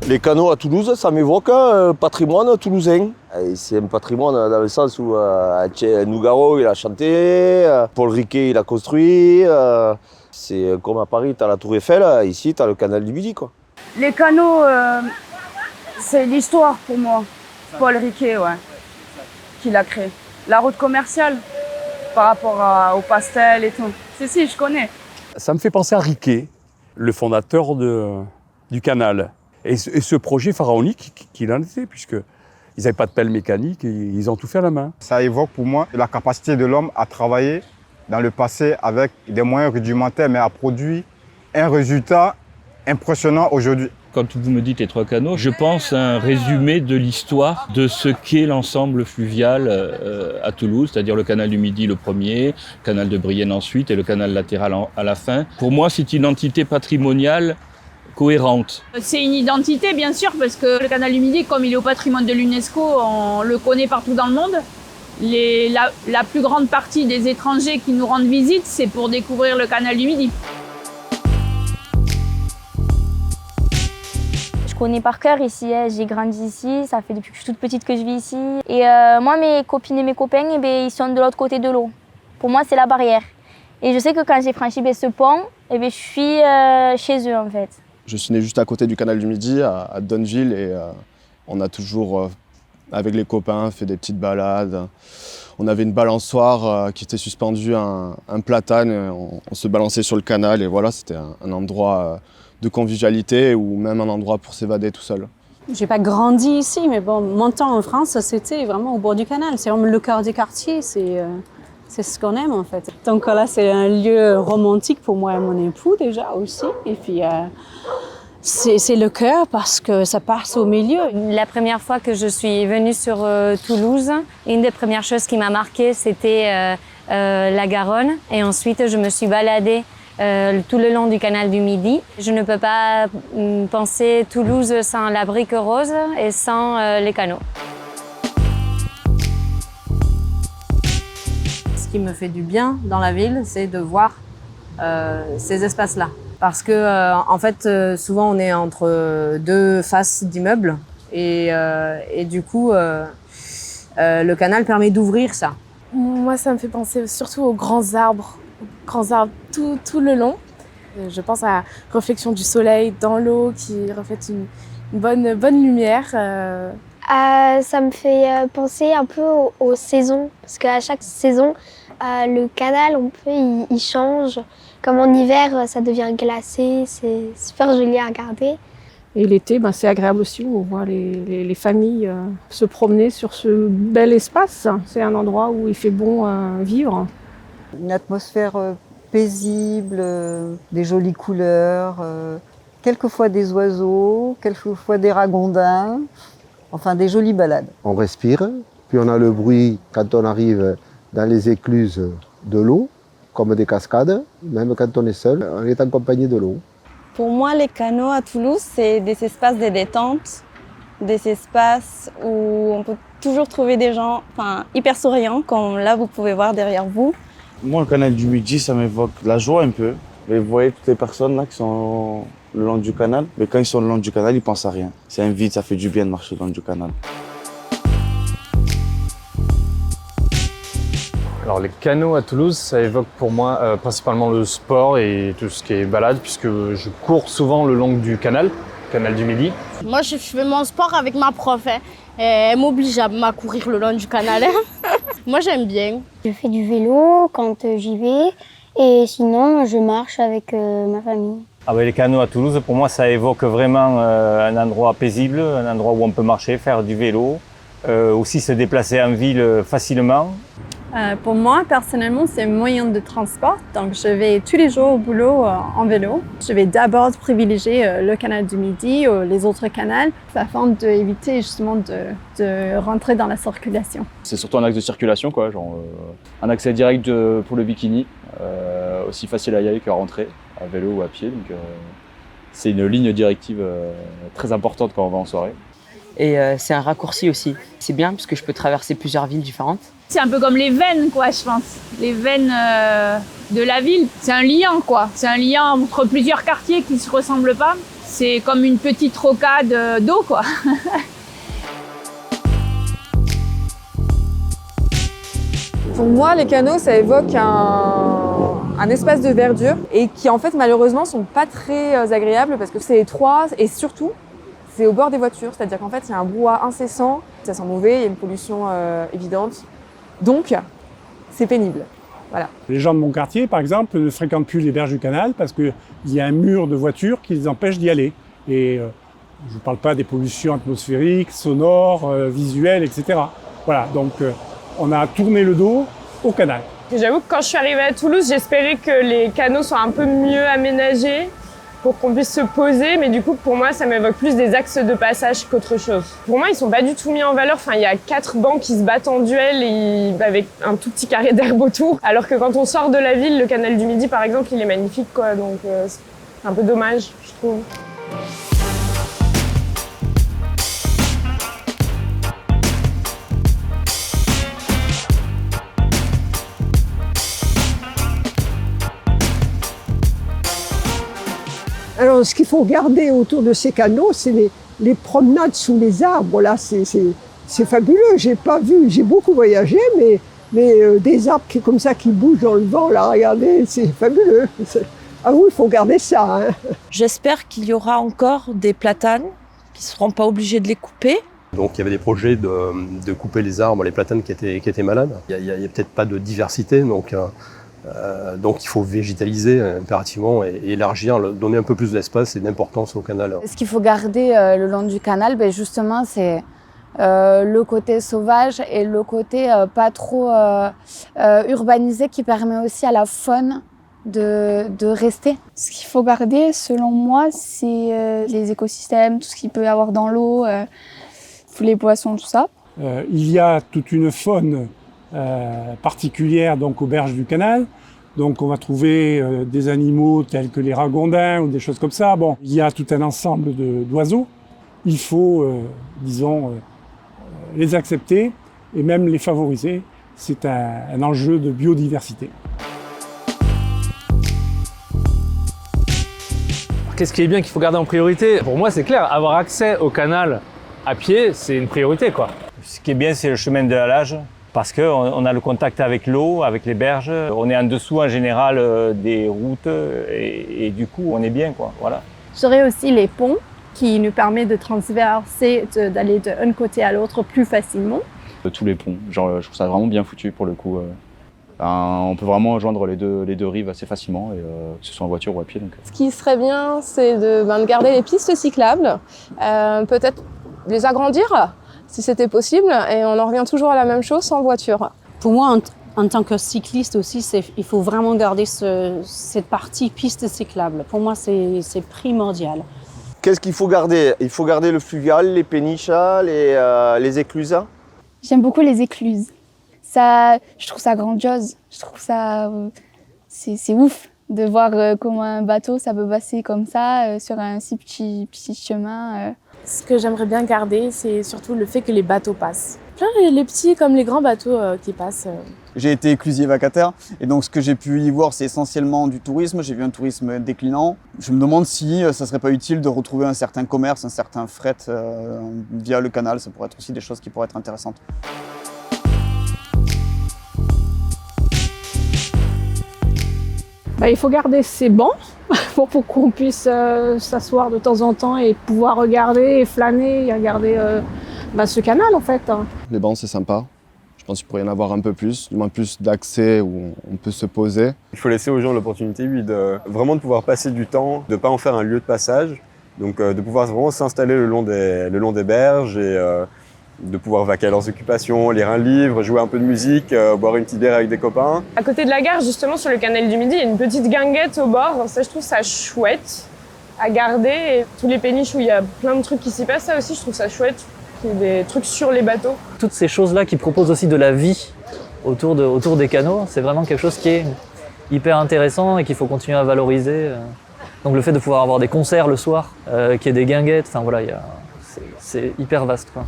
Les canaux à Toulouse, ça m'évoque patrimoine toulousain. Et c'est un patrimoine dans le sens où Nougaro il a chanté, Paul Riquet il a construit. C'est comme à Paris, tu as la Tour Eiffel, ici tu as le canal du Midi, quoi. Les canaux, c'est l'histoire pour moi. Paul Riquet, ouais, qui l'a créé. La route commerciale, par rapport au pastel et tout. Si, je connais. Ça me fait penser à Riquet, le fondateur du canal. Et ce projet pharaonique qu'il en était, puisqu'ils n'avaient pas de pelle mécanique, et ils ont tout fait à la main. Ça évoque pour moi la capacité de l'homme à travailler dans le passé avec des moyens rudimentaires, mais à produire un résultat impressionnant aujourd'hui. Quand vous me dites les trois canaux, je pense à un résumé de l'histoire de ce qu'est l'ensemble fluvial à Toulouse, c'est-à-dire le canal du Midi le premier, le canal de Brienne ensuite et le canal latéral à la fin. Pour moi, c'est une entité patrimoniale cohérente. C'est une identité, bien sûr, parce que le canal du Midi, comme il est au patrimoine de l'UNESCO, on le connaît partout dans le monde. La plus grande partie des étrangers qui nous rendent visite, c'est pour découvrir le canal du Midi. Je connais par cœur ici, j'ai grandi ici, ça fait depuis que je suis toute petite que je vis ici. Et moi, mes copines et mes copains, ils sont de l'autre côté de l'eau. Pour moi, c'est la barrière. Et je sais que quand j'ai franchi ce pont, je suis chez eux en fait. Je suis né juste à côté du canal du Midi, à Donneville, et on a toujours, avec les copains, fait des petites balades. On avait une balançoire qui était suspendue à un platane, on se balançait sur le canal, et voilà, c'était un endroit de convivialité ou même un endroit pour s'évader tout seul. J'ai pas grandi ici, mais bon, mon temps en France, c'était vraiment au bord du canal. C'est vraiment le cœur du quartier, c'est ce qu'on aime en fait. Donc là, c'est un lieu romantique pour moi et mon époux déjà aussi. Et puis, c'est le cœur parce que ça passe au milieu. La première fois que je suis venue sur Toulouse, une des premières choses qui m'a marquée, c'était la Garonne. Et ensuite, je me suis baladée tout le long du canal du Midi. Je ne peux pas penser Toulouse sans la brique rose et sans les canaux. Ce qui me fait du bien dans la ville, c'est de voir ces espaces-là. Parce que, en fait, souvent on est entre deux faces d'immeubles et du coup, le canal permet d'ouvrir ça. Moi, ça me fait penser surtout aux grands arbres tout le long. Je pense à la réflexion du soleil dans l'eau qui reflète une bonne lumière. Ça me fait penser un peu aux saisons, parce qu'à chaque saison, le canal, il change. Comme en hiver, ça devient glacé, c'est super joli à regarder. Et l'été, c'est agréable aussi, on voit les familles se promener sur ce bel espace. C'est un endroit où il fait bon vivre. Une atmosphère paisible, des jolies couleurs, quelquefois des oiseaux, quelquefois des ragondins, enfin des jolies balades. On respire, puis on a le bruit quand on arrive dans les écluses de l'eau, comme des cascades, même quand on est seul, on est accompagné de l'eau. Pour moi, les canaux à Toulouse, c'est des espaces de détente, des espaces où on peut toujours trouver des gens hyper souriants, comme là vous pouvez voir derrière vous. Moi, le canal du Midi, ça m'évoque la joie un peu. Et vous voyez toutes les personnes là qui sont le long du canal, mais quand ils sont le long du canal, ils pensent à rien. C'est un vide, ça fait du bien de marcher le long du canal. Alors les canaux à Toulouse, ça évoque pour moi principalement le sport et tout ce qui est balade, puisque je cours souvent le long du canal du Midi. Moi, je fais mon sport avec ma prof. Elle m'oblige à courir le long du canal. Moi, j'aime bien. Je fais du vélo quand j'y vais et sinon, je marche avec ma famille. Les canaux à Toulouse, pour moi, ça évoque vraiment un endroit paisible, un endroit où on peut marcher, faire du vélo, aussi se déplacer en ville facilement. Pour moi, personnellement, c'est un moyen de transport. Donc, je vais tous les jours au boulot en vélo. Je vais d'abord privilégier le canal du Midi ou les autres canaux afin d'éviter justement de rentrer dans la circulation. C'est surtout un axe de circulation, quoi, un accès direct pour le bikini, aussi facile à y aller qu'à rentrer, à vélo ou à pied. Donc, c'est une ligne directive très importante quand on va en soirée. Et c'est un raccourci aussi. C'est bien parce que je peux traverser plusieurs villes différentes. C'est un peu comme les veines, quoi, je pense. Les veines de la ville. C'est un lien, quoi. C'est un lien entre plusieurs quartiers qui ne se ressemblent pas. C'est comme une petite rocade d'eau, quoi. Pour moi, les canaux, ça évoque un espace de verdure et qui, en fait, malheureusement, sont pas très agréables parce que c'est étroit et surtout, c'est au bord des voitures. C'est-à-dire qu'en fait, il y a un brouhaha incessant, ça sent mauvais, il y a une pollution évidente. Donc, c'est pénible. Voilà. Les gens de mon quartier, par exemple, ne fréquentent plus les berges du canal parce qu'il y a un mur de voitures qui les empêche d'y aller. Et je ne parle pas des pollutions atmosphériques, sonores, visuelles, etc. Voilà, donc on a tourné le dos au canal. J'avoue que quand je suis arrivée à Toulouse, j'espérais que les canaux soient un peu mieux aménagés pour qu'on puisse se poser, mais du coup pour moi ça m'évoque plus des axes de passage qu'autre chose. Pour moi ils sont pas du tout mis en valeur, enfin il y a 4 bancs qui se battent en duel avec un tout petit carré d'herbe autour, alors que quand on sort de la ville, le canal du Midi par exemple il est magnifique quoi, donc c'est un peu dommage je trouve. Alors, ce qu'il faut regarder autour de ces canaux, c'est les promenades sous les arbres. Là, c'est fabuleux. J'ai pas vu, j'ai beaucoup voyagé, mais des arbres comme ça qui bougent dans le vent, là, regardez, c'est fabuleux. Ah oui, il faut regarder ça. Hein. J'espère qu'il y aura encore des platanes, qui ne seront pas obligés de les couper. Donc il y avait des projets de couper les arbres, les platanes qui étaient malades. Il n'y a peut-être pas de diversité, donc il faut végétaliser impérativement et élargir, donner un peu plus d'espace et d'importance au canal. Ce qu'il faut garder le long du canal, justement, c'est le côté sauvage et le côté pas trop urbanisé qui permet aussi à la faune de rester. Ce qu'il faut garder, selon moi, c'est les écosystèmes, tout ce qu'il peut y avoir dans l'eau, les poissons, tout ça. Il y a toute une faune particulière donc aux berges du canal. Donc on va trouver des animaux tels que les ragondins ou des choses comme ça. Bon, il y a tout un ensemble d'oiseaux. Il faut, les accepter et même les favoriser. C'est un enjeu de biodiversité. Qu'est-ce qui est bien qu'il faut garder en priorité? Pour moi, c'est clair, avoir accès au canal à pied, c'est une priorité, quoi. Ce qui est bien, c'est le chemin de halage, parce qu'on a le contact avec l'eau, avec les berges. On est en dessous, en général, des routes, et du coup, on est bien, quoi. Voilà. J'aurais aussi les ponts, qui nous permettent de transverser, d'aller d'un côté à l'autre plus facilement. Tous les ponts, genre, je trouve ça vraiment bien foutu, pour le coup. On peut vraiment joindre les deux rives assez facilement, et, que ce soit en voiture ou à pied. Donc. Ce qui serait bien, c'est de garder les pistes cyclables, peut-être les agrandir si c'était possible, et on en revient toujours à la même chose sans voiture. Pour moi, en tant que cycliste aussi, il faut vraiment garder cette partie piste cyclable. Pour moi, c'est primordial. Qu'est-ce qu'il faut garder? Il faut garder le fluvial, les péniches, les écluses. J'aime beaucoup les écluses. Ça, je trouve ça grandiose. Je trouve ça... c'est ouf de voir comment un bateau, ça peut passer comme ça, sur un si petit chemin. Ce que j'aimerais bien garder, c'est surtout le fait que les bateaux passent. Plein les petits comme les grands bateaux qui passent. J'ai été éclusier vacataire et donc ce que j'ai pu y voir, c'est essentiellement du tourisme. J'ai vu un tourisme déclinant. Je me demande si ça serait pas utile de retrouver un certain commerce, un certain fret via le canal. Ça pourrait être aussi des choses qui pourraient être intéressantes. Il faut garder ces bancs pour qu'on puisse s'asseoir de temps en temps et pouvoir regarder et flâner et regarder ce canal en fait. Les bancs c'est sympa. Je pense qu'il pourrait y en avoir un peu plus, du moins plus d'accès où on peut se poser. Il faut laisser aux gens l'opportunité, oui, de pouvoir passer du temps, de ne pas en faire un lieu de passage, donc de pouvoir vraiment s'installer le long des berges et de pouvoir vaquer à leurs occupations, lire un livre, jouer un peu de musique, boire une petite bière avec des copains. À côté de la gare, justement, sur le canal du Midi, il y a une petite guinguette au bord. Ça, je trouve ça chouette à garder. Et tous les péniches où il y a plein de trucs qui s'y passent, ça aussi, je trouve ça chouette. Il y a des trucs sur les bateaux. Toutes ces choses-là qui proposent aussi de la vie autour des canaux, c'est vraiment quelque chose qui est hyper intéressant et qu'il faut continuer à valoriser. Donc le fait de pouvoir avoir des concerts le soir, qu'il y ait des guinguettes, enfin voilà, c'est hyper vaste, quoi.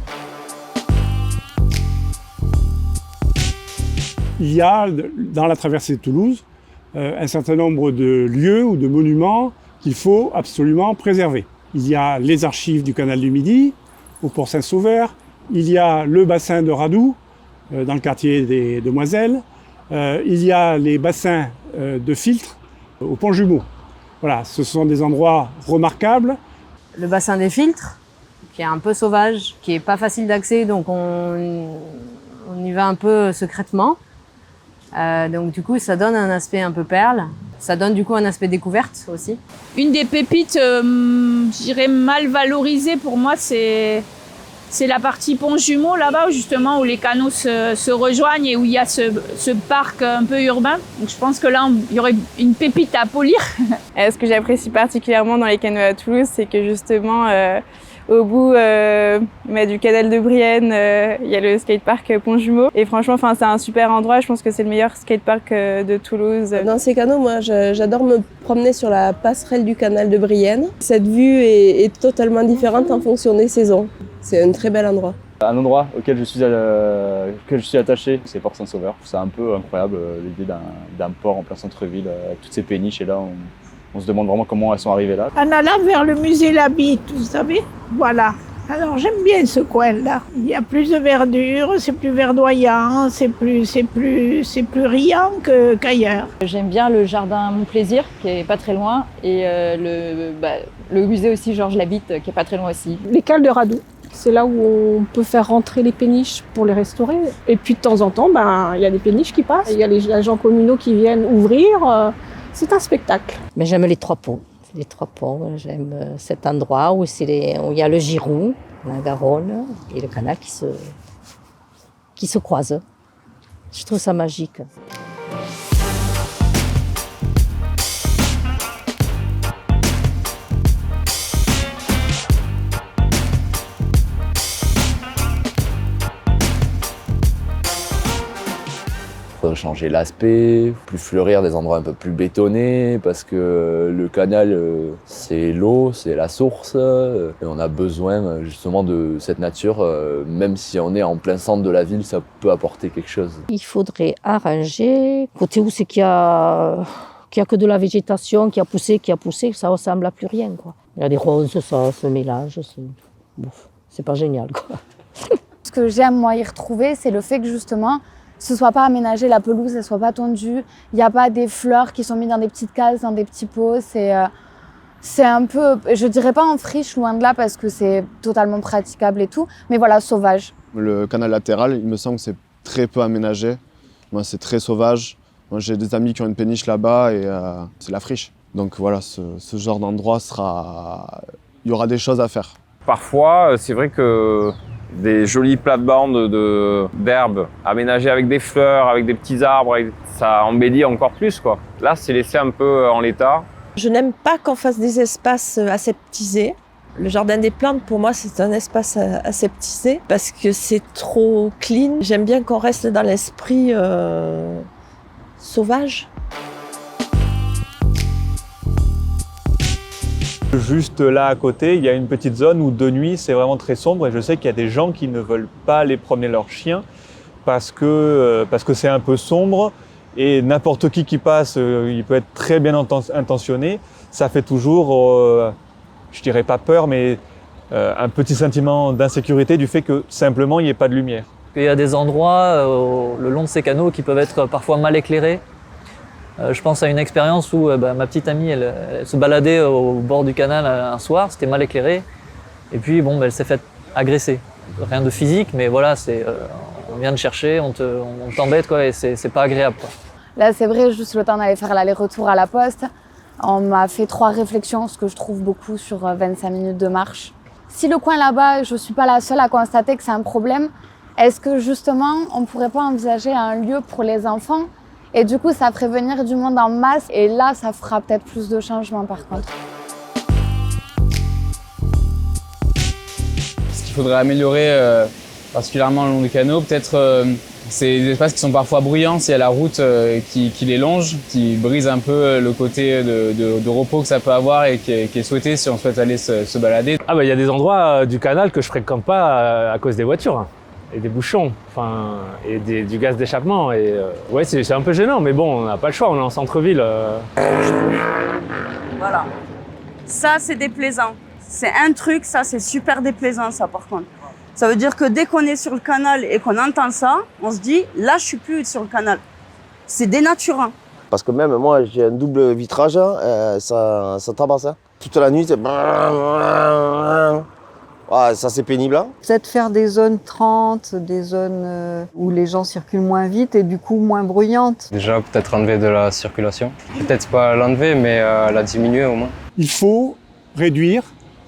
Il y a, dans la traversée de Toulouse, un certain nombre de lieux ou de monuments qu'il faut absolument préserver. il y a les archives du canal du Midi, au port Saint-Sauveur, il y a le bassin de Radou, dans le quartier des Demoiselles, il y a les bassins de filtre au Pont Jumeau. Voilà, ce sont des endroits remarquables. Le bassin des filtres, qui est un peu sauvage, qui est pas facile d'accès, donc on y va un peu secrètement. Donc du coup, ça donne un aspect un peu perle. Ça donne du coup un aspect découverte aussi. Une des pépites, je dirais mal valorisée pour moi, c'est la partie Pont Jumeau là-bas, justement où les canaux se rejoignent et où il y a ce parc un peu urbain. Donc je pense que là, il y aurait une pépite à polir. Ce que j'apprécie particulièrement dans les canaux à Toulouse, c'est que justement, au bout du canal de Brienne, il y a le skatepark Pont Jumeau. Et franchement, c'est un super endroit. Je pense que c'est le meilleur skatepark de Toulouse. Dans ces canaux, moi, j'adore me promener sur la passerelle du canal de Brienne. Cette vue est totalement différente en fonction des saisons. C'est un très bel endroit. Un endroit auquel je suis attaché, c'est Port Saint-Sauveur. C'est un peu incroyable l'idée d'un port en plein centre-ville, avec toutes ces péniches. Et là, on se demande vraiment comment elles sont arrivées là. En allant vers le musée Labitte, vous savez, voilà. Alors j'aime bien ce coin-là. Il y a plus de verdure, c'est plus verdoyant, c'est plus riant qu'ailleurs. J'aime bien le jardin Mon Plaisir, qui est pas très loin, et le musée aussi Georges Labitte, qui est pas très loin aussi. Les cales de Radou, c'est là où on peut faire rentrer les péniches pour les restaurer. Et puis de temps en temps, il y a des péniches qui passent, il y a les agents communaux qui viennent ouvrir. C'est un spectacle. Mais j'aime les trois ponts. Les trois ponts, j'aime cet endroit où il y a le Giroux, la Garonne et le canal qui se croisent. Je trouve ça magique. Changer l'aspect, plus fleurir des endroits un peu plus bétonnés parce que le canal c'est l'eau, c'est la source et on a besoin justement de cette nature, même si on est en plein centre de la ville, ça peut apporter quelque chose. Il faudrait arranger, côté où c'est qu'il y a que de la végétation qui a poussé, ça ressemble à plus rien, quoi. Il y a des roses, ça se mélange, c'est pas génial, quoi. Ce que j'aime moi y retrouver, c'est le fait que justement ce soit pas aménagé, la pelouse, elle soit pas tondue. Il n'y a pas des fleurs qui sont mises dans des petites cases, dans des petits pots. C'est un peu, je dirais pas en friche, loin de là, parce que c'est totalement praticable et tout. Mais voilà, sauvage. Le canal latéral, il me semble que c'est très peu aménagé. Moi, c'est très sauvage. Moi, j'ai des amis qui ont une péniche là-bas et c'est la friche. Donc voilà, ce genre d'endroit il y aura des choses à faire. Parfois, c'est vrai que des jolies plates-bandes d'herbes aménagées avec des fleurs, avec des petits arbres, ça embellit encore plus, quoi. Là, c'est laissé un peu en l'état. Je n'aime pas qu'on fasse des espaces aseptisés. Le jardin des plantes, pour moi, c'est un espace aseptisé parce que c'est trop clean. J'aime bien qu'on reste dans l'esprit sauvage. Juste là à côté, il y a une petite zone où de nuit c'est vraiment très sombre et je sais qu'il y a des gens qui ne veulent pas aller promener leurs chiens parce que c'est un peu sombre et n'importe qui passe, il peut être très bien intentionné. Ça fait toujours, je dirais pas peur, mais un petit sentiment d'insécurité du fait que simplement il n'y ait pas de lumière. Il y a des endroits le long de ces canaux qui peuvent être parfois mal éclairés. Je pense à une expérience où ma petite amie elle se baladait au bord du canal un soir, c'était mal éclairé, et puis elle s'est faite agresser. Rien de physique, mais voilà, on vient te chercher, on t'embête, quoi, et c'est pas agréable, quoi. Là, c'est vrai, juste le temps d'aller faire l'aller-retour à la poste, on m'a fait 3 réflexions, ce que je trouve beaucoup sur 25 minutes de marche. Si le coin là-bas, je suis pas la seule à constater que c'est un problème, est-ce que justement, on pourrait pas envisager un lieu pour les enfants? Et du coup, ça ferait venir du monde en masse. Et là, ça fera peut-être plus de changements par contre. Ce qu'il faudrait améliorer, particulièrement le long du canal, peut-être c'est des espaces qui sont parfois bruyants. S'il y a la route qui les longe, qui brise un peu le côté de repos que ça peut avoir et qui est souhaité si on souhaite aller se balader. Il y a des endroits du canal que je fréquente pas à cause des voitures. Et des bouchons, et du gaz d'échappement. Et ouais, c'est un peu gênant, mais bon, on n'a pas le choix, on est en centre-ville. Voilà. Ça, c'est déplaisant. C'est un truc, ça c'est super déplaisant ça par contre. Ça veut dire que dès qu'on est sur le canal et qu'on entend ça, on se dit là je suis plus sur le canal. C'est dénaturant. Parce que même moi j'ai un double vitrage, ça tabasse. Hein. Toute la nuit c'est... Ah, ça c'est pénible. Hein. Peut-être faire des zones 30, des zones où les gens circulent moins vite et du coup moins bruyantes. Déjà peut-être enlever de la circulation. Peut-être pas l'enlever mais la diminuer au moins. Il faut réduire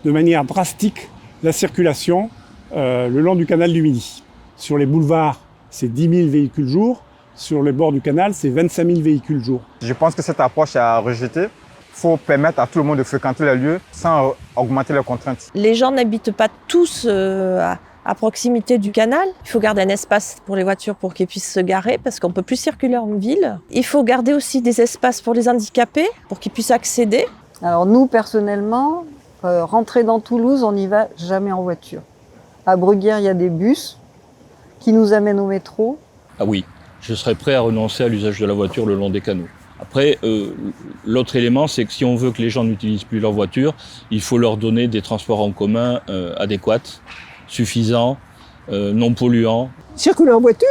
de manière drastique la circulation le long du canal du Midi. Sur les boulevards, c'est 10 000 véhicules jour. Sur les bords du canal, c'est 25 000 véhicules jour. Je pense que cette approche est à rejeter. Il faut permettre à tout le monde de fréquenter les lieux sans augmenter les contraintes. Les gens n'habitent pas tous à proximité du canal. Il faut garder un espace pour les voitures pour qu'ils puissent se garer parce qu'on ne peut plus circuler en ville. Il faut garder aussi des espaces pour les handicapés pour qu'ils puissent accéder. Alors nous, personnellement, rentrer dans Toulouse, on n'y va jamais en voiture. À Bruguière, il y a des bus qui nous amènent au métro. Ah oui, je serais prêt à renoncer à l'usage de la voiture le long des canaux. Après, l'autre élément, c'est que si on veut que les gens n'utilisent plus leur voiture, il faut leur donner des transports en commun adéquats, suffisants, non polluants. Circuler en voiture,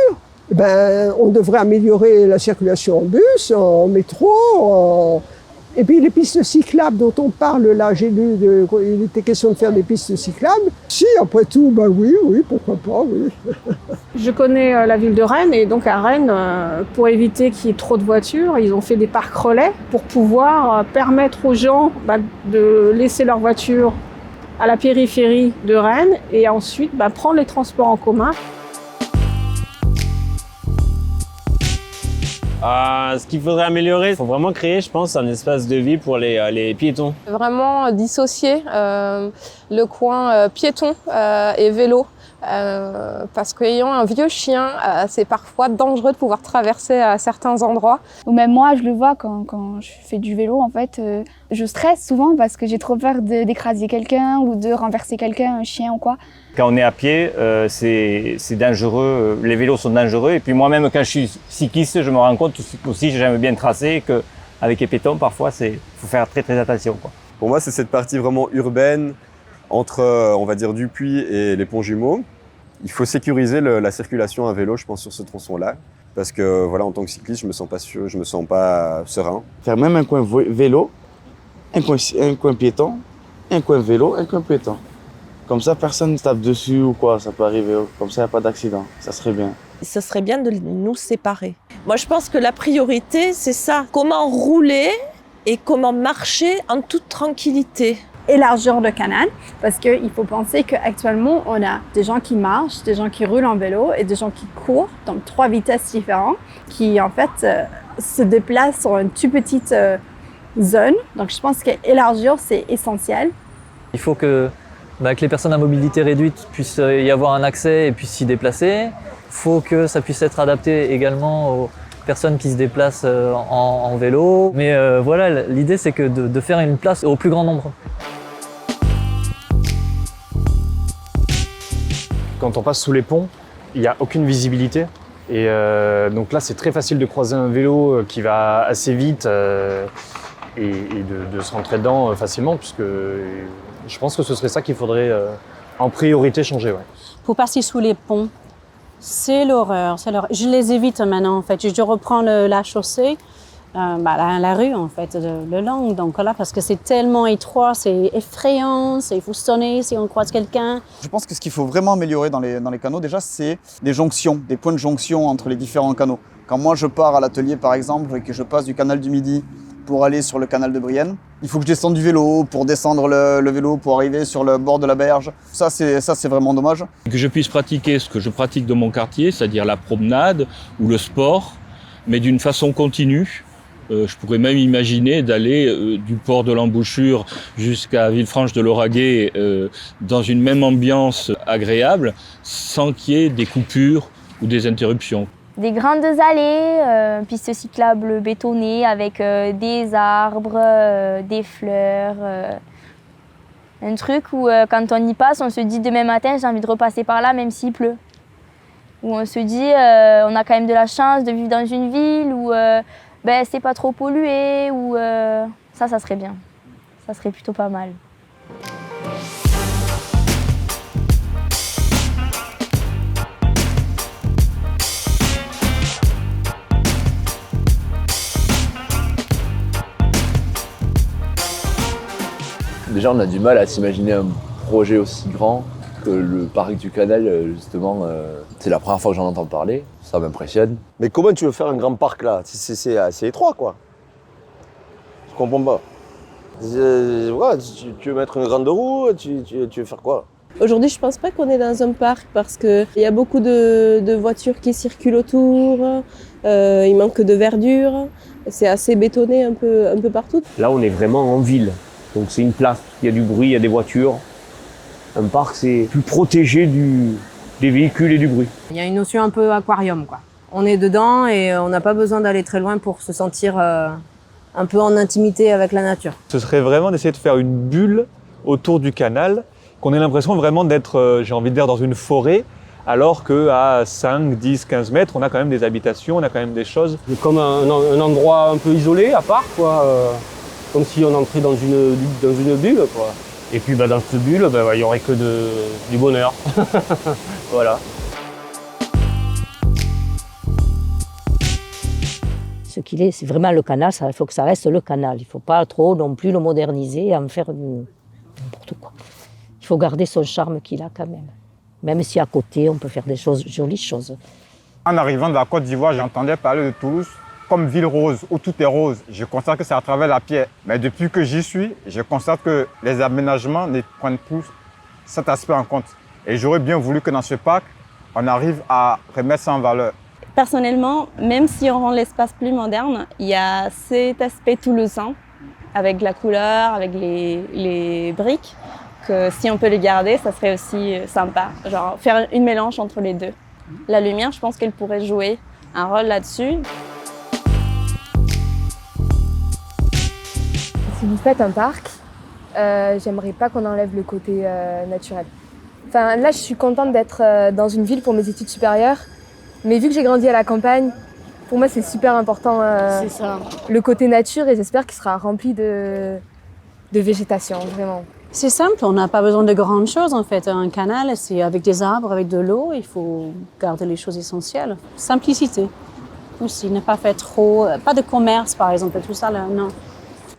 on devrait améliorer la circulation en bus, en métro, Et puis les pistes cyclables dont on parle là, j'ai lu, il était question de faire des pistes cyclables. Si, après tout, oui, pourquoi pas, oui. Je connais la ville de Rennes et donc à Rennes, pour éviter qu'il y ait trop de voitures, ils ont fait des parcs relais pour pouvoir permettre aux gens de laisser leur voiture à la périphérie de Rennes et ensuite prendre les transports en commun. Ce qu'il faudrait améliorer, il faut vraiment créer, je pense, un espace de vie pour les piétons. Vraiment dissocier le coin piéton et vélo. Parce qu'ayant un vieux chien, c'est parfois dangereux de pouvoir traverser à certains endroits. Ou même moi, je le vois quand je fais du vélo, en fait, je stresse souvent parce que j'ai trop peur d'écraser quelqu'un ou de renverser quelqu'un, un chien ou quoi. Quand on est à pied, c'est dangereux, les vélos sont dangereux. Et puis moi-même, quand je suis cycliste, je me rends compte aussi, j'aime bien tracer, qu'avec les piétons, parfois, il faut faire très très attention, quoi. Pour moi, c'est cette partie vraiment urbaine, entre, on va dire, Dupuis et les ponts jumeaux. Il faut sécuriser la circulation à vélo, je pense, sur ce tronçon-là. Parce que, voilà, en tant que cycliste, je me sens pas sûr, je me sens pas serein. Faire même un coin vélo, un coin piéton, un coin vélo, un coin piéton. Comme ça, personne ne tape dessus ou quoi, ça peut arriver. Comme ça, il n'y a pas d'accident. Ça serait bien. Ce serait bien de nous séparer. Moi, je pense que la priorité, c'est ça. Comment rouler et comment marcher en toute tranquillité. Élargir le canal, parce qu'il faut penser qu'actuellement, on a des gens qui marchent, des gens qui roulent en vélo et des gens qui courent, donc 3 vitesses différentes, qui en fait se déplacent sur une toute petite zone. Donc je pense qu'élargir, c'est essentiel. Il faut que les personnes à mobilité réduite puissent y avoir un accès et puissent s'y déplacer. Il faut que ça puisse être adapté également aux personnes qui se déplacent en vélo. Mais voilà, l'idée c'est que de faire une place au plus grand nombre. Quand on passe sous les ponts, il n'y a aucune visibilité. Et donc là, c'est très facile de croiser un vélo qui va assez vite et de se rentrer dedans facilement, puisque je pense que ce serait ça qu'il faudrait en priorité changer. Ouais. Pour passer sous les ponts, c'est l'horreur. Je les évite maintenant, en fait. Je reprends la chaussée, la rue, en fait, le long. Donc là, parce que c'est tellement étroit, c'est effrayant, il faut sonner si on croise quelqu'un. Je pense que ce qu'il faut vraiment améliorer dans les canaux, déjà, c'est des jonctions, des points de jonction entre les différents canaux. Quand moi, je pars à l'atelier, par exemple, et que je passe du canal du Midi pour aller sur le canal de Brienne, il faut que je descende du vélo pour descendre le vélo pour arriver sur le bord de la berge. Ça, c'est vraiment dommage. Que je puisse pratiquer ce que je pratique dans mon quartier, c'est-à-dire la promenade ou le sport, mais d'une façon continue. Je pourrais même imaginer d'aller du port de l'Embouchure jusqu'à Villefranche de Lauragais dans une même ambiance agréable, sans qu'il y ait des coupures ou des interruptions. Des grandes allées, pistes cyclables bétonnées avec des arbres, des fleurs. Un truc où quand on y passe, on se dit demain matin j'ai envie de repasser par là même s'il pleut. Où on se dit on a quand même de la chance de vivre dans une ville où c'est pas trop pollué, ou ça serait bien. Ça serait plutôt pas mal. Déjà, on a du mal à s'imaginer un projet aussi grand que le parc du Canal, justement. C'est la première fois que j'en entends parler, ça m'impressionne. Mais comment tu veux faire un grand parc là? C'est assez étroit quoi. Je comprends pas. Voilà, tu veux mettre une grande roue, tu veux faire quoi? Aujourd'hui, je pense pas qu'on est dans un parc parce qu'il y a beaucoup de voitures qui circulent autour, il manque de verdure, c'est assez bétonné un peu partout. Là, on est vraiment en ville, donc c'est une place, il y a du bruit, il y a des voitures. Un parc, c'est plus protégé des véhicules et du bruit. Il y a une notion un peu aquarium, quoi. On est dedans et on n'a pas besoin d'aller très loin pour se sentir un peu en intimité avec la nature. Ce serait vraiment d'essayer de faire une bulle autour du canal, qu'on ait l'impression vraiment d'être, j'ai envie de dire, dans une forêt, alors qu'à 5, 10, 15 mètres, on a quand même des habitations, on a quand même des choses. C'est comme un endroit un peu isolé, à part, quoi. Comme si on entrait dans une bulle, quoi. Et puis dans cette bulle, il n'y aurait que du bonheur. Voilà. Ce qu'il est, c'est vraiment le canal, il faut que ça reste le canal. Il ne faut pas trop non plus le moderniser et en faire n'importe quoi. Il faut garder son charme qu'il a quand même. Même si à côté, on peut faire des choses, jolies choses. En arrivant de la Côte d'Ivoire, j'entendais parler de Toulouse comme ville rose, où tout est rose. Je constate que c'est à travers la pierre. Mais depuis que j'y suis, je constate que les aménagements ne prennent plus cet aspect en compte. Et j'aurais bien voulu que dans ce parc, on arrive à remettre ça en valeur. Personnellement, même si on rend l'espace plus moderne, il y a cet aspect toulousain, avec la couleur, avec les briques, que si on peut les garder, ça serait aussi sympa. Genre faire une mélange entre les deux. La lumière, je pense qu'elle pourrait jouer un rôle là-dessus. Si vous faites un parc, j'aimerais pas qu'on enlève le côté naturel. Enfin, là, je suis contente d'être dans une ville pour mes études supérieures, mais vu que j'ai grandi à la campagne, pour moi, c'est super important le côté nature et j'espère qu'il sera rempli de végétation, vraiment. C'est simple, on n'a pas besoin de grandes choses en fait. Un canal, c'est avec des arbres, avec de l'eau, il faut garder les choses essentielles. Simplicité aussi, ne pas faire trop, pas de commerce par exemple, tout ça là, non.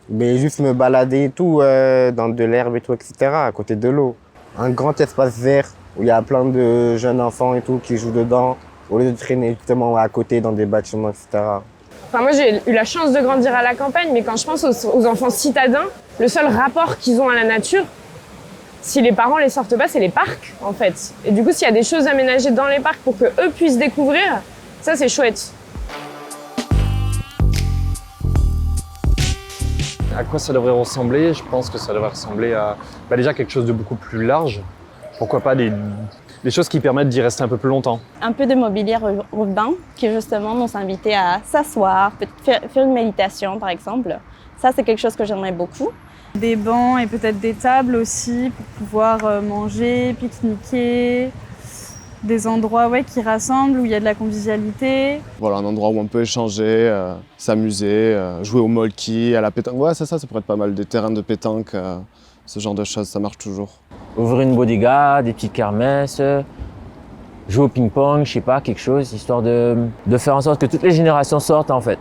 Mais juste me balader et tout, dans de l'herbe et tout, etc., à côté de l'eau. Un grand espace vert où il y a plein de jeunes enfants et tout qui jouent dedans, au lieu de traîner justement à côté dans des bâtiments, etc. Enfin, moi, j'ai eu la chance de grandir à la campagne, mais quand je pense aux enfants citadins, le seul rapport qu'ils ont à la nature, si les parents les sortent pas, c'est les parcs, en fait. Et du coup, s'il y a des choses aménagées dans les parcs pour qu'eux puissent découvrir, ça, c'est chouette. À quoi ça devrait ressembler? Je pense que ça devrait ressembler à déjà quelque chose de beaucoup plus large. Pourquoi pas des choses qui permettent d'y rester un peu plus longtemps. Un peu de mobilier urbain qui justement nous invitait à s'asseoir, faire une méditation par exemple. Ça, c'est quelque chose que j'aimerais beaucoup. Des bancs et peut-être des tables aussi pour pouvoir manger, pique-niquer. Des endroits qui rassemblent, où il y a de la convivialité. Voilà, un endroit où on peut échanger, s'amuser, jouer au molki, à la pétanque. Ouais, c'est ça pourrait être pas mal. Des terrains de pétanque, ce genre de choses, ça marche toujours. Ouvrir une bodega, des petites kermesses, jouer au ping-pong, je sais pas, quelque chose, histoire de faire en sorte que toutes les générations sortent en fait.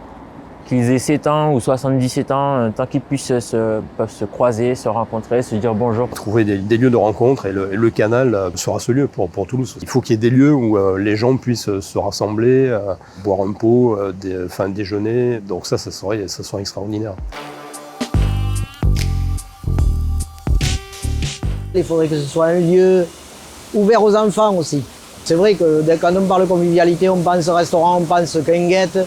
Qu'ils aient 7 ans ou 77 ans, tant qu'ils puissent peuvent se croiser, se rencontrer, se dire bonjour. Trouver des lieux de rencontre et le canal sera ce lieu pour Toulouse. Il faut qu'il y ait des lieux où les gens puissent se rassembler, boire un pot, déjeuner. Donc ça serait extraordinaire. Il faudrait que ce soit un lieu ouvert aux enfants aussi. C'est vrai que quand on parle convivialité, on pense restaurant, on pense quinguette.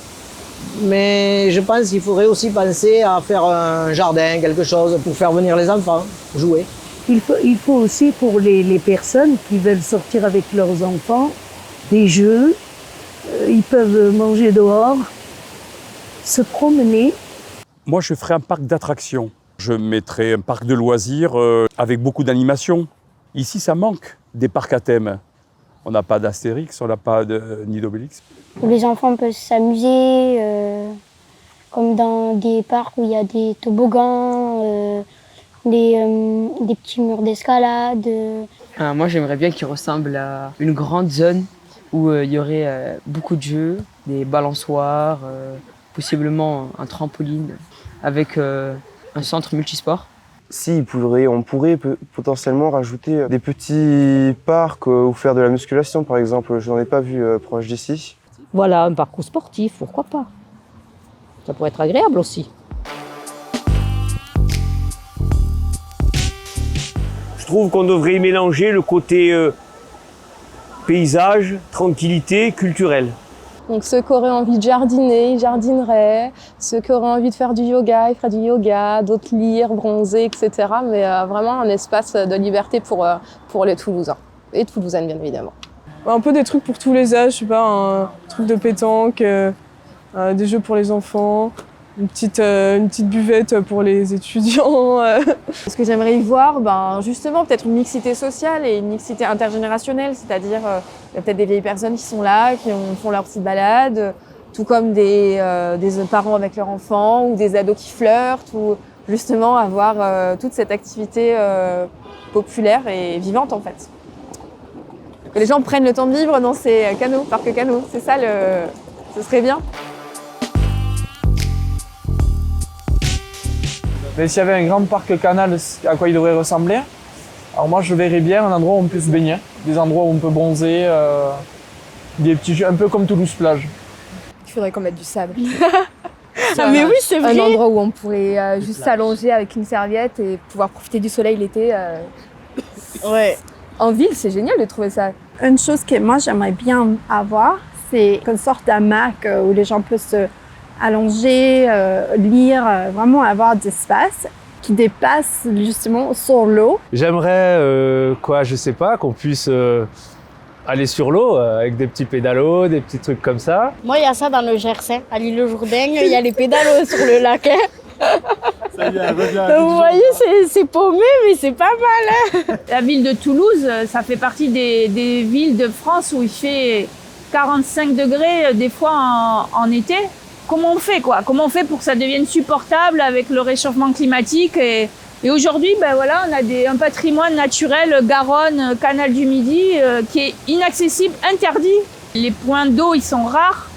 Mais je pense qu'il faudrait aussi penser à faire un jardin, quelque chose, pour faire venir les enfants, jouer. Il faut aussi pour les personnes qui veulent sortir avec leurs enfants, des jeux, ils peuvent manger dehors, se promener. Moi, je ferais un parc d'attractions. Je mettrais un parc de loisirs avec beaucoup d'animation. Ici, ça manque des parcs à thème. On n'a pas d'Astérix, on n'a pas ni d'Obélix. Où les enfants peuvent s'amuser, comme dans des parcs où il y a des toboggans, des petits murs d'escalade. Moi, j'aimerais bien qu'il ressemble à une grande zone où il y aurait beaucoup de jeux, des balançoires, possiblement un trampoline, avec un centre multisport. Si, on pourrait potentiellement rajouter des petits parcs ou faire de la musculation, par exemple. Je n'en ai pas vu proche d'ici. Voilà, un parcours sportif, pourquoi pas. Ça pourrait être agréable aussi. Je trouve qu'on devrait mélanger le côté paysage, tranquillité, culturel. Donc ceux qui auraient envie de jardiner, ils jardineraient. Ceux qui auraient envie de faire du yoga, ils feraient du yoga. D'autres lire, bronzer, etc. Mais vraiment un espace de liberté pour les Toulousains. Et Toulousaines, bien évidemment. Un peu des trucs pour tous les âges, je sais pas, un truc de pétanque, des jeux pour les enfants, une petite buvette pour les étudiants. Ce que j'aimerais y voir, justement, peut-être une mixité sociale et une mixité intergénérationnelle, c'est-à-dire il y a peut-être des vieilles personnes qui sont là, qui font leur petite balade, tout comme des parents avec leurs enfants ou des ados qui flirtent, ou justement avoir toute cette activité populaire et vivante en fait. Que les gens prennent le temps de vivre dans ces parcs canots, c'est ça, ce serait bien. Mais s'il y avait un grand parc canal, à quoi il devrait ressembler? Alors moi je verrais bien un endroit où on peut se baigner, des endroits où on peut bronzer, des petits jeux un peu comme Toulouse plage. Il faudrait qu'on mette du sable. Ah mais oui, c'est vrai. Un endroit où on pourrait juste s'allonger avec une serviette et pouvoir profiter du soleil l'été. Ouais. En ville, c'est génial de trouver ça. Une chose que moi j'aimerais bien avoir, c'est une sorte d'hamac où les gens peuvent se allonger, lire, vraiment avoir d'espace qui dépasse justement sur l'eau. J'aimerais, je sais pas, qu'on puisse aller sur l'eau avec des petits pédalos, des petits trucs comme ça. Moi, il y a ça dans le Gers, à l'île Jourdain, il y a les pédalos sur le lac. Donc vous voyez, c'est paumé, mais c'est pas mal. La ville de Toulouse, ça fait partie des villes de France où il fait 45 degrés des fois en été. Comment on fait Comment on fait pour que ça devienne supportable avec le réchauffement climatique et aujourd'hui, on a un patrimoine naturel, Garonne, Canal du Midi, qui est inaccessible, interdit. Les points d'eau, ils sont rares.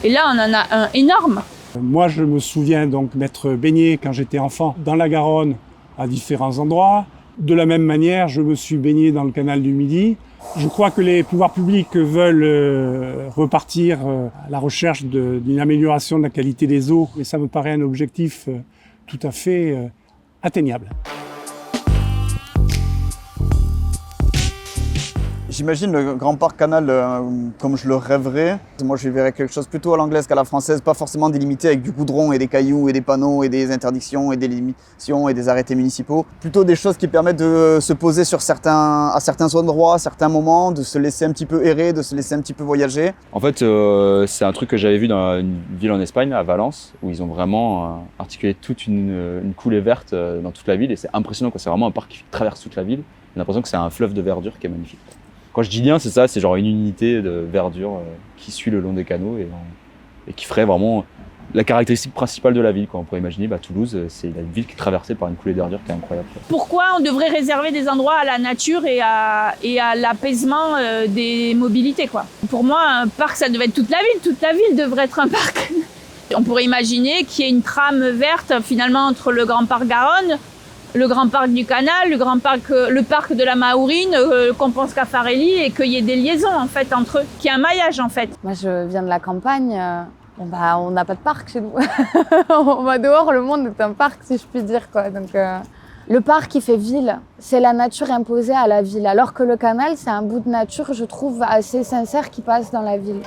Et là, on en a un énorme. Moi, je me souviens donc m'être baigné quand j'étais enfant dans la Garonne à différents endroits. De la même manière, je me suis baigné dans le canal du Midi. Je crois que les pouvoirs publics veulent repartir à la recherche d'une amélioration de la qualité des eaux. Et ça me paraît un objectif tout à fait atteignable. J'imagine le grand parc canal comme je le rêverais. Moi, je verrais quelque chose plutôt à l'anglaise qu'à la française, pas forcément délimité avec du goudron et des cailloux et des panneaux et des interdictions et des limitations et des arrêtés municipaux. Plutôt des choses qui permettent de se poser à certains endroits, à certains moments, de se laisser un petit peu errer, de se laisser un petit peu voyager. En fait, c'est un truc que j'avais vu dans une ville en Espagne, à Valence, où ils ont vraiment articulé toute une coulée verte dans toute la ville et c'est impressionnant, c'est vraiment un parc qui traverse toute la ville. On a l'impression que c'est un fleuve de verdure qui est magnifique. Quand je dis lien, c'est ça, c'est genre une unité de verdure qui suit le long des canaux et qui ferait vraiment la caractéristique principale de la ville. On pourrait imaginer, Toulouse, c'est une ville qui est traversée par une coulée de verdure qui est incroyable. Pourquoi on devrait réserver des endroits à la nature et à l'apaisement des mobilités Pour moi, un parc, ça devait être toute la ville devrait être un parc. On pourrait imaginer qu'il y ait une trame verte finalement entre le Grand Parc Garonne, le Grand Parc du Canal, le parc de la Mahourine, Compense Caffarelli, et qu'il y ait des liaisons en fait entre eux, qu'il y ait un maillage en fait. Moi, je viens de la campagne. On n'a pas de parc chez nous. On va dehors, le monde est un parc, si je puis dire. Donc, le parc qui fait ville, c'est la nature imposée à la ville, alors que le canal, c'est un bout de nature, je trouve, assez sincère qui passe dans la ville.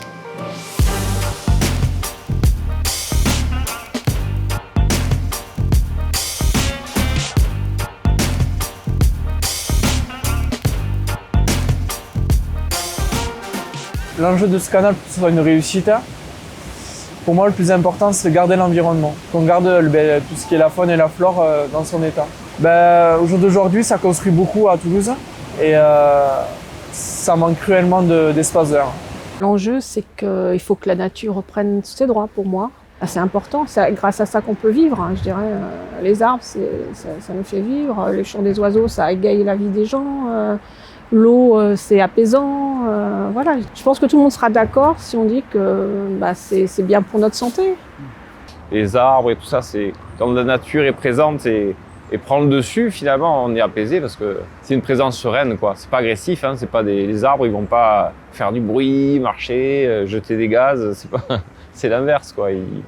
L'enjeu de ce canal, pour que ce soit une réussite, pour moi, le plus important, c'est de garder l'environnement. Qu'on garde tout ce qui est la faune et la flore dans son état. Au jour d'aujourd'hui, ça construit beaucoup à Toulouse et ça manque cruellement d'espace vert. L'enjeu, c'est qu'il faut que la nature reprenne ses droits pour moi. C'est important, c'est grâce à ça qu'on peut vivre, je dirais. Les arbres, ça nous fait vivre. Les chants des oiseaux, ça égaye la vie des gens. L'eau, c'est apaisant. Voilà. Je pense que tout le monde sera d'accord si on dit que c'est bien pour notre santé. Les arbres et tout ça, quand la nature est présente, et prend le dessus, finalement, on est apaisé parce que c'est une présence sereine, quoi. C'est pas agressif, hein, c'est pas les arbres, ils vont pas faire du bruit, marcher, jeter des gaz, c'est l'inverse, quoi. Ils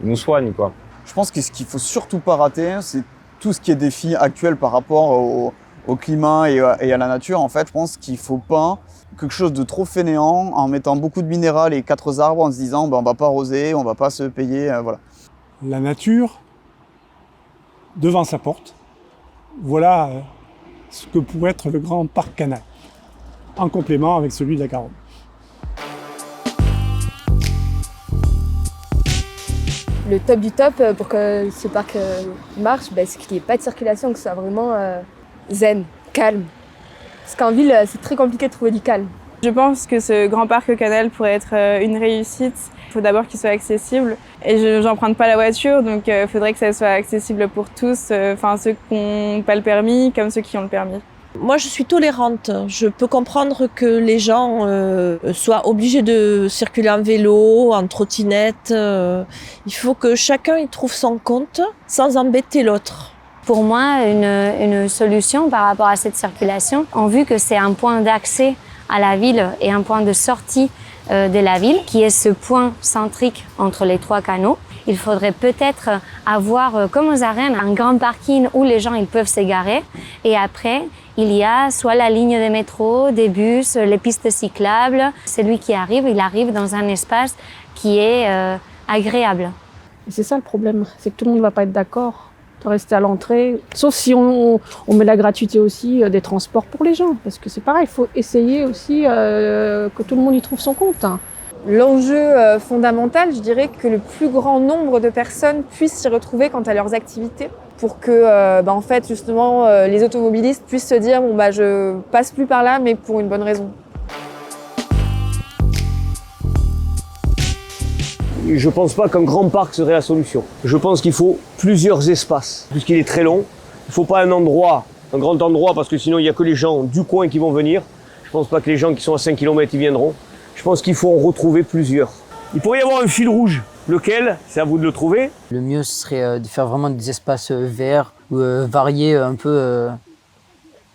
nous soignent, quoi. Je pense que ce qu'il faut surtout pas rater, c'est tout ce qui est défi actuel par rapport au climat et à la nature. En fait, je pense qu'il faut pas quelque chose de trop fainéant en mettant beaucoup de minéral et 4 arbres en se disant on va pas arroser, on va pas se payer, voilà. La nature devant sa porte, voilà ce que pourrait être le grand parc Canal, en complément avec celui de la Garonne. Le top du top pour que ce parc marche, c'est qu'il n'y ait pas de circulation, que ce soit vraiment zen, calme. Parce qu'en ville, c'est très compliqué de trouver du calme. Je pense que ce grand parc Canal pourrait être une réussite. Il faut d'abord qu'il soit accessible. Et je n'emprunte pas la voiture, donc il faudrait que ça soit accessible pour tous, ceux qui n'ont pas le permis comme ceux qui ont le permis. Moi, je suis tolérante. Je peux comprendre que les gens soient obligés de circuler en vélo, en trottinette. Il faut que chacun y trouve son compte sans embêter l'autre. Pour moi, une solution par rapport à cette circulation, en vue que c'est un point d'accès à la ville et un point de sortie de la ville, qui est ce point centrique entre les 3 canaux. Il faudrait peut-être avoir, comme aux arènes, un grand parking où les gens ils peuvent s'égarer. Et après, il y a soit la ligne de métro, des bus, les pistes cyclables. Celui qui arrive, il arrive dans un espace qui est agréable. Et c'est ça le problème, c'est que tout le monde ne va pas être d'accord de rester à l'entrée. Sauf si on met la gratuité aussi des transports pour les gens. Parce que c'est pareil, il faut essayer aussi que tout le monde y trouve son compte. L'enjeu fondamental, je dirais que le plus grand nombre de personnes puissent s'y retrouver quant à leurs activités, pour que, en fait, justement, les automobilistes puissent se dire je passe plus par là, mais pour une bonne raison. Je pense pas qu'un grand parc serait la solution. Je pense qu'il faut plusieurs espaces, puisqu'il est très long. Il faut pas un grand endroit, parce que sinon il y a que les gens du coin qui vont venir. Je pense pas que les gens qui sont à 5 km ils viendront. Je pense qu'il faut en retrouver plusieurs. Il pourrait y avoir un fil rouge. Lequel? C'est à vous de le trouver. Le mieux ce serait de faire vraiment des espaces verts, ou variés un peu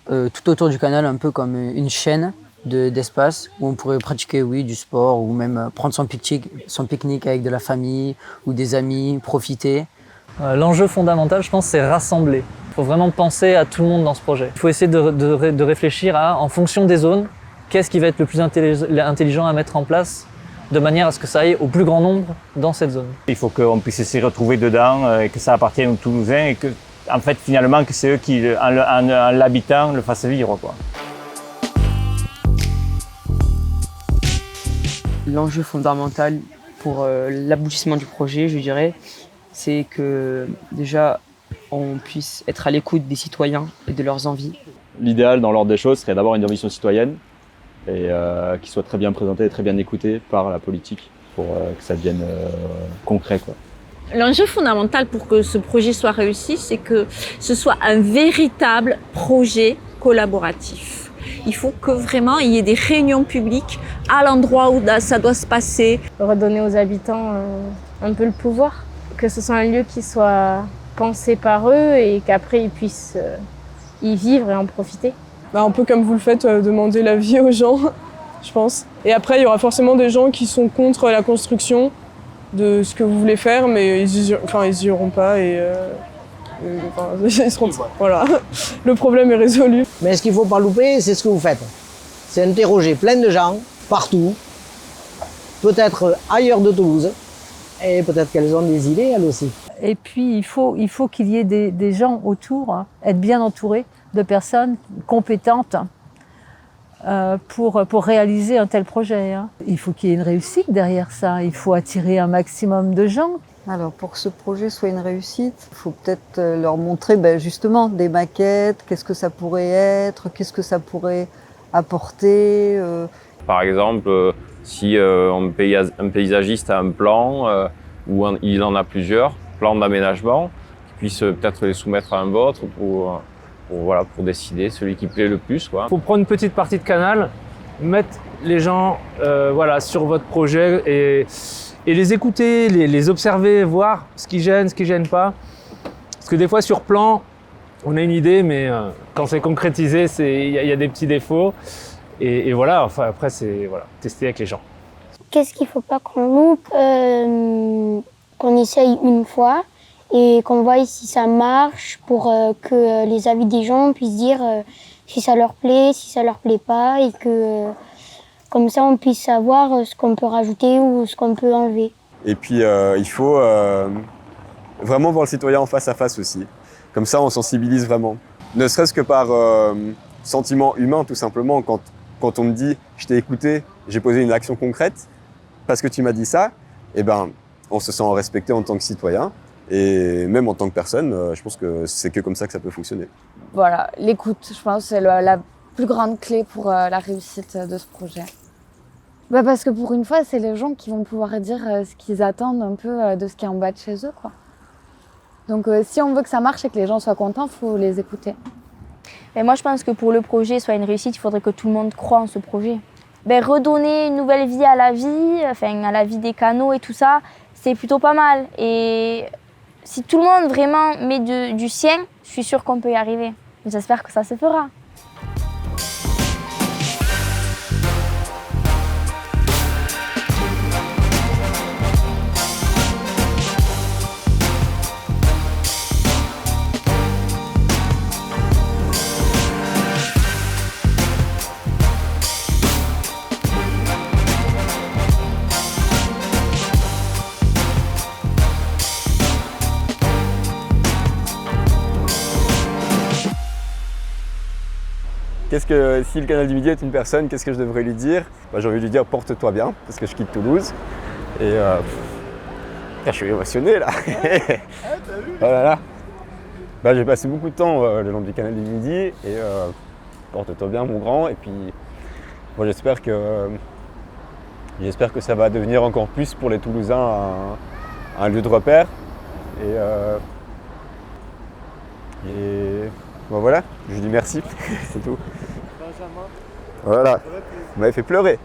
tout autour du canal, un peu comme une chaîne d'espace où on pourrait pratiquer du sport ou même prendre son pique-nique avec de la famille ou des amis, profiter. L'enjeu fondamental, je pense, c'est rassembler. Il faut vraiment penser à tout le monde dans ce projet. Il faut essayer de réfléchir en fonction des zones, qu'est-ce qui va être le plus intelligent à mettre en place de manière à ce que ça aille au plus grand nombre dans cette zone. Il faut qu'on puisse s'y retrouver dedans et que ça appartienne aux Toulousains et que, en fait, finalement, que c'est eux qui, en l'habitant, le fassent vivre, quoi. L'enjeu fondamental pour l'aboutissement du projet, je dirais, c'est que déjà on puisse être à l'écoute des citoyens et de leurs envies. L'idéal dans l'ordre des choses serait d'avoir une ambition citoyenne et qui soit très bien présentée et très bien écoutée par la politique pour que ça devienne concret, quoi. L'enjeu fondamental pour que ce projet soit réussi, c'est que ce soit un véritable projet collaboratif. Il faut que vraiment il y ait des réunions publiques à l'endroit où ça doit se passer. Redonner aux habitants un peu le pouvoir, que ce soit un lieu qui soit pensé par eux et qu'après ils puissent y vivre et en profiter. Un peu comme vous le faites, demander l'avis aux gens, je pense. Et après, il y aura forcément des gens qui sont contre la construction de ce que vous voulez faire, mais ils y iront pas et ils seront... Voilà, le problème est résolu. Mais ce qu'il ne faut pas louper, c'est ce que vous faites. C'est interroger plein de gens, partout, peut-être ailleurs de Toulouse, et peut-être qu'elles ont des idées, elles aussi. Et puis, il faut qu'il y ait des gens autour, être bien entouré de personnes compétentes pour réaliser un tel projet. Il faut qu'il y ait une réussite derrière ça. Il faut attirer un maximum de gens. Alors, pour que ce projet soit une réussite, il faut peut-être leur montrer justement des maquettes, qu'est-ce que ça pourrait être, qu'est-ce que ça pourrait apporter. Par exemple, si un paysagiste a un plan, ou il en a plusieurs plans d'aménagement, qu'il puisse peut-être les soumettre à un vôtre pour décider celui qui plaît le plus, quoi. Il faut prendre une petite partie de canal, mettre les gens sur votre projet et les écouter, les observer, voir ce qui gêne pas. Parce que des fois sur plan, On a une idée, mais quand c'est concrétisé, il y a des petits défauts. Et voilà, enfin, après, c'est tester avec les gens. Qu'est-ce qu'il ne faut pas qu'on loupe qu'on essaye une fois et qu'on voie si ça marche pour que les avis des gens puissent dire si ça leur plaît, si ça leur plaît pas et que comme ça on puisse savoir ce qu'on peut rajouter ou ce qu'on peut enlever. Et puis il faut vraiment voir le citoyen en face à face aussi. Comme ça on sensibilise vraiment. Ne serait-ce que par sentiment humain tout simplement quand on me dit je t'ai écouté, j'ai posé une action concrète parce que tu m'as dit ça, eh ben on se sent respecté en tant que citoyen et même en tant que personne, je pense que c'est que comme ça que ça peut fonctionner. Voilà, l'écoute, je pense que c'est la plus grande clé pour la réussite de ce projet. Parce que pour une fois, c'est les gens qui vont pouvoir dire ce qu'ils attendent un peu de ce qui est en bas de chez eux, quoi. Donc si on veut que ça marche et que les gens soient contents, il faut les écouter. Et moi, je pense que pour le projet soit une réussite, il faudrait que tout le monde croie en ce projet. Redonner une nouvelle vie à la vie des canaux et tout ça, c'est plutôt pas mal. Et si tout le monde vraiment met du sien, je suis sûre qu'on peut y arriver. J'espère que ça se fera. Si le canal du Midi est une personne, qu'est-ce que je devrais lui dire? J'ai envie de lui dire porte-toi bien, parce que je quitte Toulouse. Et je suis émotionné là. Oh là là. J'ai passé beaucoup de temps le long du canal du Midi et porte-toi bien mon grand. Et puis moi j'espère que ça va devenir encore plus pour les Toulousains un lieu de repère. Et voilà, je lui dis merci, c'est tout. Voilà, vous m'avez fait pleurer.